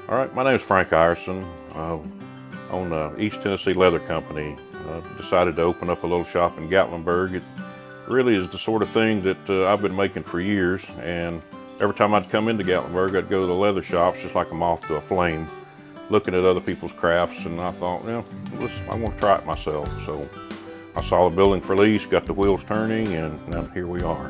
All right, my name is Frank Ireson. Own East Tennessee Leather Company. Decided to open up a little shop in Gatlinburg. It really is the sort of thing that I've been making for years, and every time I'd come into Gatlinburg, I'd go to the leather shops just like a moth to a flame, looking at other people's crafts, and I thought, I want to try it myself. So I saw the building for lease, got the wheels turning, and now here we are.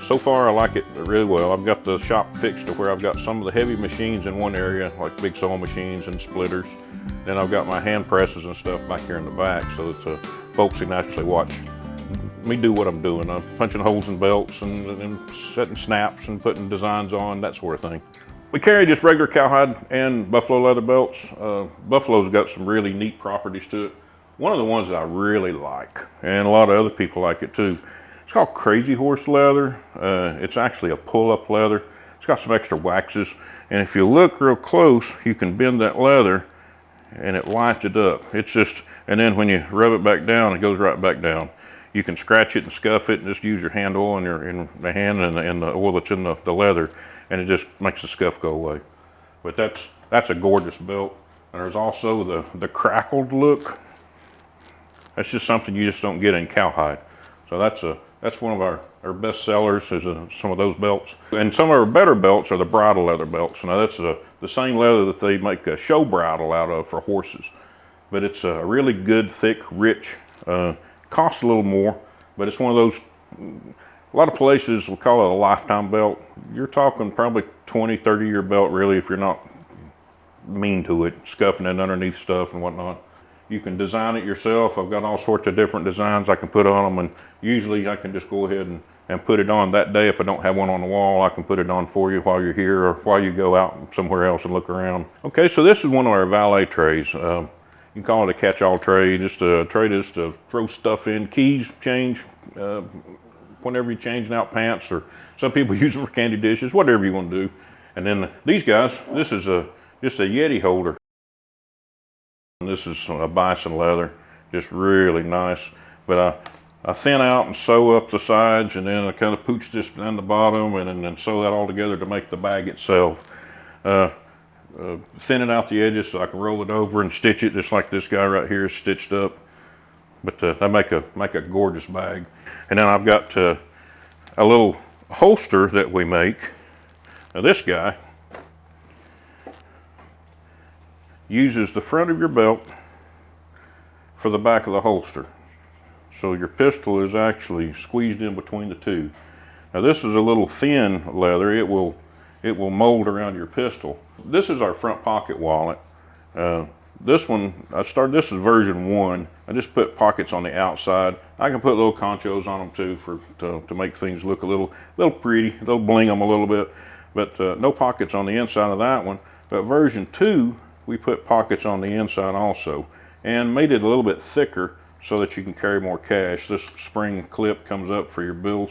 So far I like it really well. I've got the shop fixed to where I've got some of the heavy machines in one area, like big sewing machines and splitters. Then I've got my hand presses and stuff back here in the back, so that folks can actually watch me do what I'm doing. I'm punching holes in belts and setting snaps and putting designs on, that sort of thing. We carry just regular cowhide and buffalo leather belts. Buffalo's got some really neat properties to it. One of the ones that I really like, and a lot of other people like it too, it's called Crazy Horse leather. It's actually a pull-up leather. It's got some extra waxes, and if you look real close, you can bend that leather and it lights it up. It's just, and then when you rub it back down, it goes right back down. You can scratch it and scuff it and just use your hand oil in the hand and the oil that's in the leather, and it just makes the scuff go away. But that's a gorgeous belt. And there's also the crackled look. That's just something you just don't get in cowhide. So that's one of our best sellers is some of those belts. And some of our better belts are the bridle leather belts. Now that's the same leather that they make a show bridle out of for horses. But it's a really good, thick, rich, costs a little more, but it's one of those, a lot of places will call it a lifetime belt. You're talking probably 20, 30-year belt really if you're not mean to it, scuffing it underneath stuff and whatnot. You can design it yourself. I've got all sorts of different designs I can put on them, and usually I can just go ahead and put it on that day. If I don't have one on the wall, I can put it on for you while you're here or while you go out somewhere else and look around. Okay, so this is one of our valet trays. You can call it a catch-all tray, just a tray just to throw stuff in, keys, change, whenever you're changing out pants, or some people use them for candy dishes, whatever you want to do. And then these guys, this is just a Yeti holder. This is a bison leather, just really nice. But I thin out and sew up the sides, and then I kind of pooch this down the bottom and then sew that all together to make the bag itself. Thinning out the edges so I can roll it over and stitch it just like this guy right here is stitched up. But I make a gorgeous bag. And then I've got a little holster that we make. Now this guy uses the front of your belt for the back of the holster. So your pistol is actually squeezed in between the two. Now this is a little thin leather. It will mold around your pistol. This is our front pocket wallet. This one, this is version 1. I just put pockets on the outside. I can put little conchos on them too to make things look a little pretty. They'll bling them a little bit, but no pockets on the inside of that one. But version 2, we put pockets on the inside also, and made it a little bit thicker so that you can carry more cash. This spring clip comes up for your bills.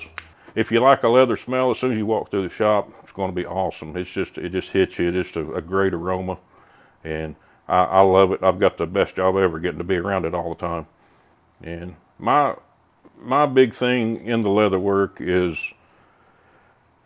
If you like a leather smell, as soon as you walk through the shop, it's going to be awesome. It just hits you. It's just a great aroma, and I love it. I've got the best job ever getting to be around it all the time. And my big thing in the leather work is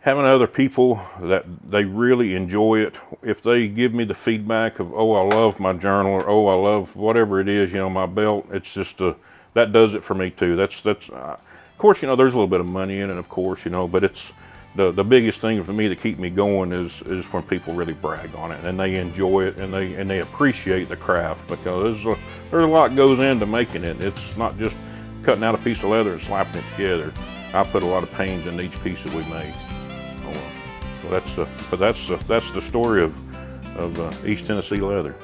having other people that they really enjoy it. If they give me the feedback of, oh, I love my journal, or oh, I love whatever it is, my belt, it's just that does it for me too. That's of course, there's a little bit of money in it, of course, but it's the biggest thing for me to keep me going is when people really brag on it and they enjoy it and they appreciate the craft, because there's a lot goes into making it. It's not just cutting out a piece of leather and slapping it together. I put a lot of pains in each piece that we make. So that's the story of East Tennessee Leather.